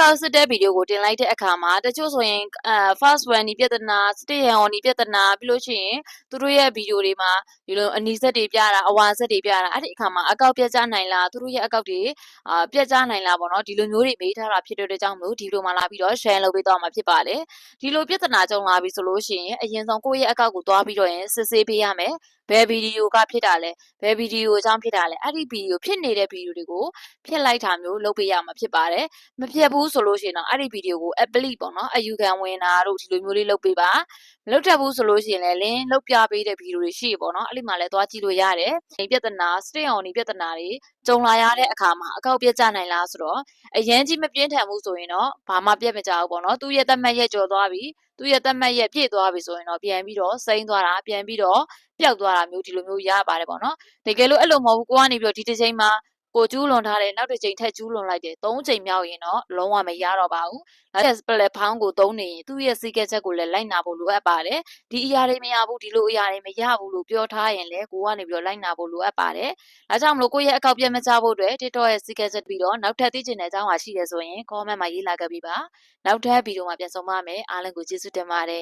ကောက်စစ်တဲ့ဗီဒီယိုကိုတင်လိုက်တဲ့အခါမှာတချို့ဆိုရင် first one ဒီပြဿနာ stay on ဒီပြဿနာပြီးလို့ရှိရင်သူတို့ရဲ့ဗီဒီယိုတွေမှာဒီလိုအနီးစက်တွေပြတာအဝါစက်တွေပြတာအဲ့ဒီအခါမှာအကောက်ပြတ်ကြနိုင်လားသူတို့ရဲ့အကောက်တွေပြတ်ကြနိုင်လားပေါ့နော်ဒီလိုမျိုးတွေမေးထားတာဖြစ်တဲ့အတွက်ကြောင့်မလို့ဒီလိုမှလာပြီးတော့ share လုပ်ပေးသွားမှာဖြစ်ပါတယ်ဒီလိုပြဿနာကြုံလာပြီဆိုလို့ရှိရင်အရင်ဆုံးကိုယ့်ရဲ့အကောက်ကိုသွားပြီးတော့ရင်စစ်ဆေးပေးရမယ်ဘယ်ဗီဒီယိုကဖြစ်တာလဲဘယ်ဗီဒီယိုအကြောင်းဖြစ်တာလဲအဲ့ဒီဗီဒီယိုဖြစ်နေတဲ့ဗီဒီယိုတွေကိုဖျက်လိုက်တာမျိုးလုပ်ပေးရမှာဖြစ်ပါတယ်မဖျက်ဘူးဆိုလို့ရှိရင်တော့အဲ့ဒီဗီဒီယိုကို apply ပေါ့နော်အယူခံဝင်တာတို့ဒီလိုမျိုးလေးလုပ်ပေးပါမလုပ်တတ်ဘူးဆိုလို့ရှိရင်လည်းလင်းလုပ်ပြပေးတဲ့ဗီဒီယိုတွေရှိပေါ့နော်အဲ့ဒီမှာလည်းသွားကြည့်လို့ရတယ်ဒီပြဿနာ stay on ဒီပြဿနာတွေကြုံလာရတဲ့အခါမှာအကောက်ပြတ်ကြနိုင်လားဆိုတော့အရင်ကြီးမပြင်းထန်ဘူးဆိုရင်တော့ဘာမှပြတ်မကြဘူးပေါ့နော်သူ့ရဲ့သတ်မှတ်ရက်ကျော်သွားပြီသူ့ရဲ့သတ်မှတ်ရက်ပြည့်သွားပြီဆိုရင်တော့ပြန်ပြီးတော့စိမ့်သွားတာပြန်ပြီးတော့ပျောက်သွားတာမျိုးဒီလိုမျိုးရပါတယ်ပေါ့နော်တကယ်လို့အဲ့လိုမဟုတ်ဘူးကိုကနေပြီးတော့ဒီတစ်ချိန်မှာကိုကျူးလွန်ထားတယ်နောက်တစ်ချိန်ထပ်ကျူးလွန်လိုက်တယ်၃ချိန်မြောက်ရင်တော့လုံးဝမရတော့ပါဘူးနောက်တစ်ပလက်ဖောင်းကိုသုံးနေရင်သူ့ရဲ့စီကက်ချက်ကိုလည်းလိုက်နာဖို့လိုအပ်ပါတယ်ဒီအရာတွေမရဘူးဒီလိုအရာတွေမရဘူးလို့ပြောထားရင်လည်းကိုကနေပြီးတော့လိုက်နာဖို့လိုအပ်ပါတယ်ဒါကြောင့်မလို့ကိုယ့်ရဲ့အကောက်ပြတ်မချဖို့အတွက် TikTok ရဲ့စီကက်ချက်ပြီးတော့နောက်ထပ်သိချင်တဲ့အကြောင်းအရာရှိတယ်ဆိုရင် comment မှာရေးလာခဲ့ပြီးပါနောက်ထပ်ဗီဒီယိုမှာပြန်ဆုံပါမယ်အားလုံးကိုကျေးဇူးတင်ပါတယ်